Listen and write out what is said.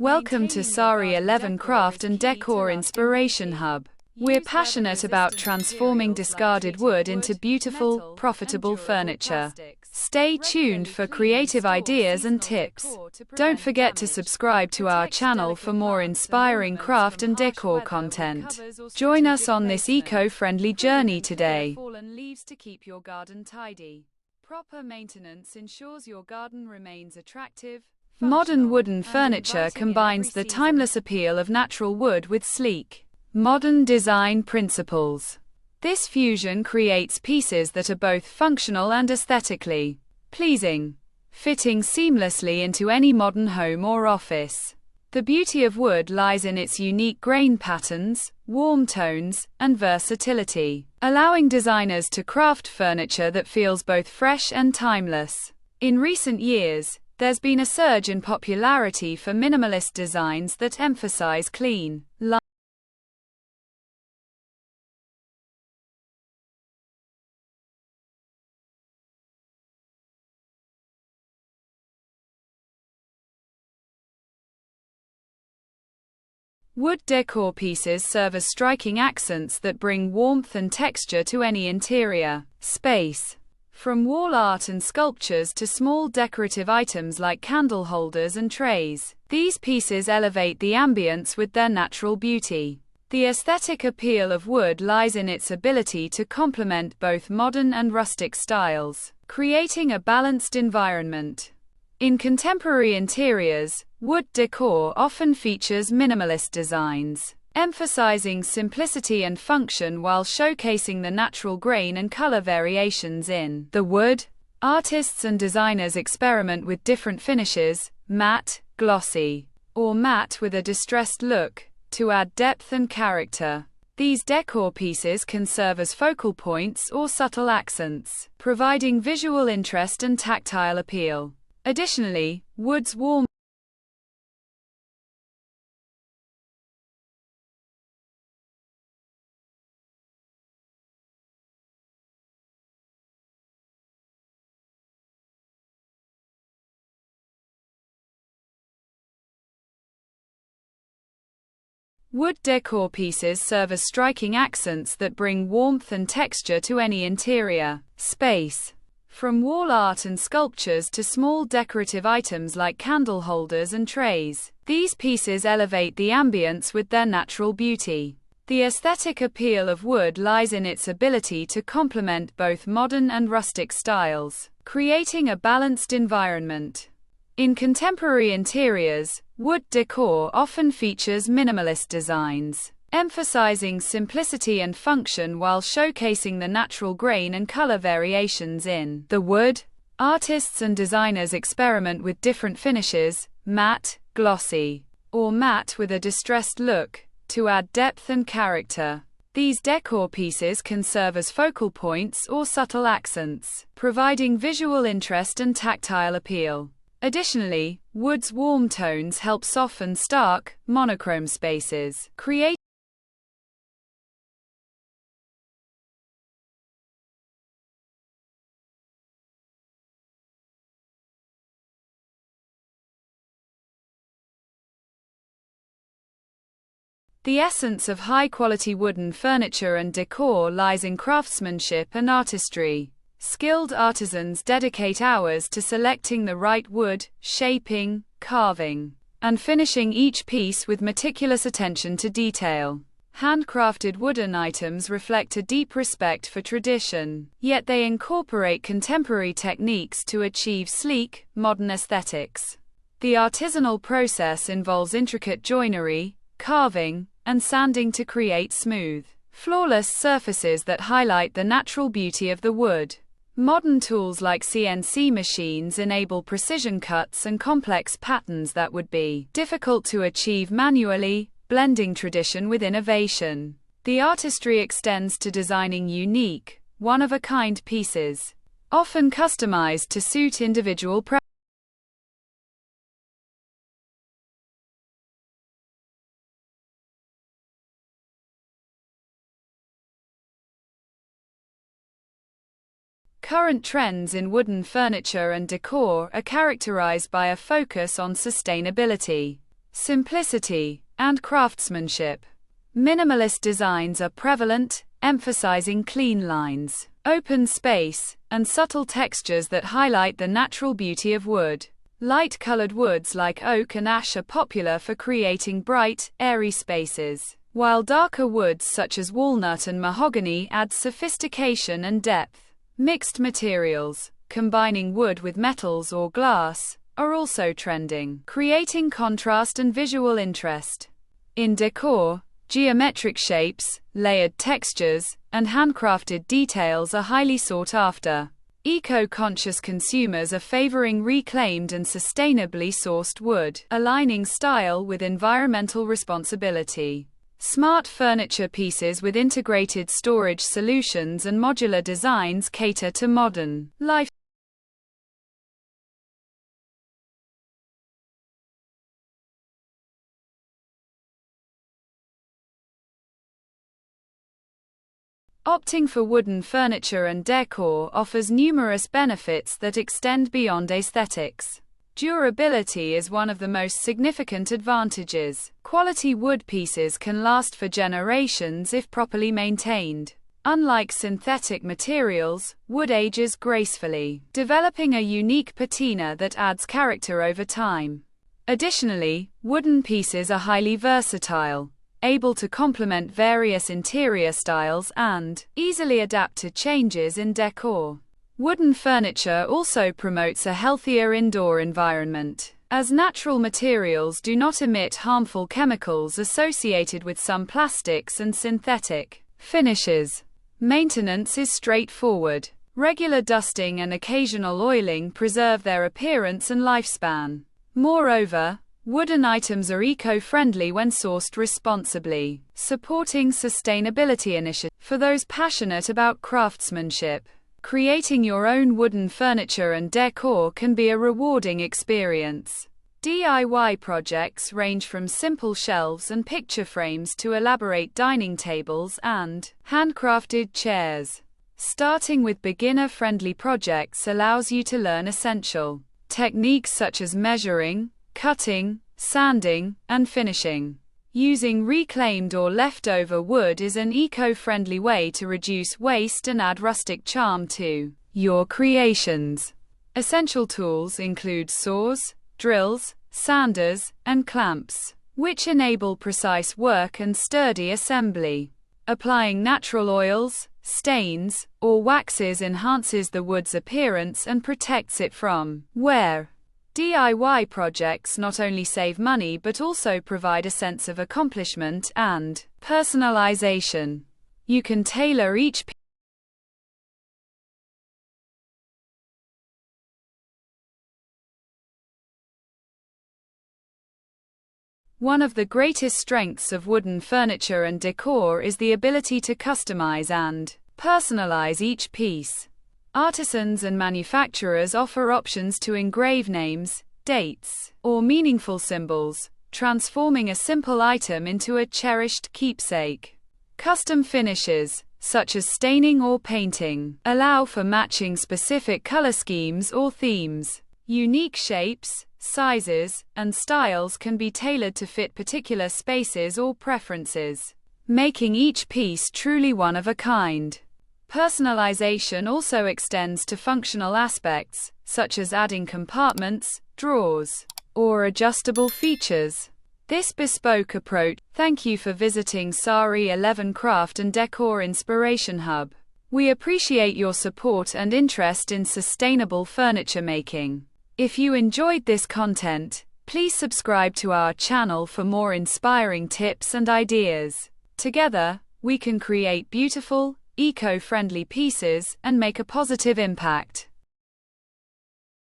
Welcome to Sari 11 Craft and Decor Inspiration Hub. We're passionate about transforming discarded wood into beautiful, profitable furniture. Stay tuned for creative ideas and tips. Don't forget to subscribe to our channel for more inspiring craft and decor content. Join us on this eco-friendly journey today. Fallen leaves to keep your garden tidy. Proper maintenance ensures your garden remains attractive. Modern wooden furniture combines the timeless appeal of natural wood with sleek, modern design principles. This fusion creates pieces that are both functional and aesthetically pleasing, fitting seamlessly into any modern home or office. The beauty of wood lies in its unique grain patterns, warm tones, and versatility, allowing designers to craft furniture that feels both fresh and timeless. In recent years, there's been a surge in popularity for minimalist designs that emphasize clean lines. Wood decor pieces serve as striking accents that bring warmth and texture to any interior space. From wall art and sculptures to small decorative items like candle holders and trays, these pieces elevate the ambience with their natural beauty. The aesthetic appeal of wood lies in its ability to complement both modern and rustic styles, creating a balanced environment. In contemporary interiors, wood decor often features minimalist designs, emphasizing simplicity and function while showcasing the natural grain and color variations in the wood. Artists and designers experiment with different finishes, matte, glossy, or matte with a distressed look, to add depth and character. These decor pieces can serve as focal points or subtle accents, providing visual interest and tactile appeal. Additionally, wood's warm Wood decor pieces serve as striking accents that bring warmth and texture to any interior space. From wall art and sculptures to small decorative items like candle holders and trays, these pieces elevate the ambience with their natural beauty. The aesthetic appeal of wood lies in its ability to complement both modern and rustic styles, creating a balanced environment. In contemporary interiors, wood decor often features minimalist designs, emphasizing simplicity and function while showcasing the natural grain and color variations in the wood. Artists and designers experiment with different finishes, matte, glossy, or matte with a distressed look, to add depth and character. These decor pieces can serve as focal points or subtle accents, providing visual interest and tactile appeal. Additionally, wood's warm tones help soften stark, monochrome spaces, creating the essence of high-quality wooden furniture and decor lies in craftsmanship and artistry. Skilled artisans dedicate hours to selecting the right wood, shaping, carving, and finishing each piece with meticulous attention to detail. Handcrafted wooden items reflect a deep respect for tradition, yet they incorporate contemporary techniques to achieve sleek, modern aesthetics. The artisanal process involves intricate joinery, carving, and sanding to create smooth, flawless surfaces that highlight the natural beauty of the wood. Modern tools like CNC machines enable precision cuts and complex patterns that would be difficult to achieve manually, blending tradition with innovation. The artistry extends to designing unique, one-of-a-kind pieces, often customized to suit individual preferences. Current trends in wooden furniture and decor are characterized by a focus on sustainability. simplicity, and craftsmanship. Minimalist designs are prevalent, emphasizing clean lines, open space, and subtle textures that highlight the natural beauty of wood. Light-colored woods like oak and ash are popular for creating bright, airy spaces, while darker woods such as walnut and mahogany add sophistication and depth. Mixed materials, combining wood with metals or glass, are also trending, creating contrast and visual interest. In decor, geometric shapes, layered textures, and handcrafted details are highly sought after. Eco-conscious consumers are favoring reclaimed and sustainably sourced wood, aligning style with environmental responsibility. Smart furniture pieces with integrated storage solutions and modular designs cater to modern life. Opting for wooden furniture and decor offers numerous benefits that extend beyond aesthetics. Durability is one of the most significant advantages. Quality wood pieces can last for generations if properly maintained. Unlike synthetic materials, wood ages gracefully, developing a unique patina that adds character over time. Additionally, wooden pieces are highly versatile, able to complement various interior styles and easily adapt to changes in decor. Wooden furniture also promotes a healthier indoor environment, as natural materials do not emit harmful chemicals associated with some plastics and synthetic finishes. Maintenance is straightforward. Regular dusting and occasional oiling preserve their appearance and lifespan. Moreover, wooden items are eco-friendly when sourced responsibly, supporting sustainability initiatives. For those passionate about craftsmanship, creating your own wooden furniture and decor can be a rewarding experience. DIY projects range from simple shelves and picture frames to elaborate dining tables and handcrafted chairs. Starting with beginner-friendly projects allows you to learn essential techniques such as measuring, cutting, sanding, and finishing. Using reclaimed or leftover wood is an eco-friendly way to reduce waste and add rustic charm to your creations. Essential tools include saws, drills, sanders, and clamps, which enable precise work and sturdy assembly. Applying natural oils, stains, or waxes enhances the wood's appearance and protects it from wear. DIY projects not only save money but also provide a sense of accomplishment and personalization. You can tailor each piece. One of the greatest strengths of wooden furniture and decor is the ability to customize and personalize each piece. Artisans and manufacturers offer options to engrave names, dates, or meaningful symbols, transforming a simple item into a cherished keepsake. Custom finishes, such as staining or painting, allow for matching specific color schemes or themes. Unique shapes, sizes, and styles can be tailored to fit particular spaces or preferences, making each piece truly one of a kind. Personalization also extends to functional aspects, such as adding compartments, drawers, or adjustable features. This bespoke approach. Thank you for visiting Sari 11 Craft and Decor Inspiration Hub. We appreciate your support and interest in sustainable furniture making. If you enjoyed this content, please subscribe to our channel for more inspiring tips and ideas. Together, we can create beautiful, eco-friendly pieces and make a positive impact.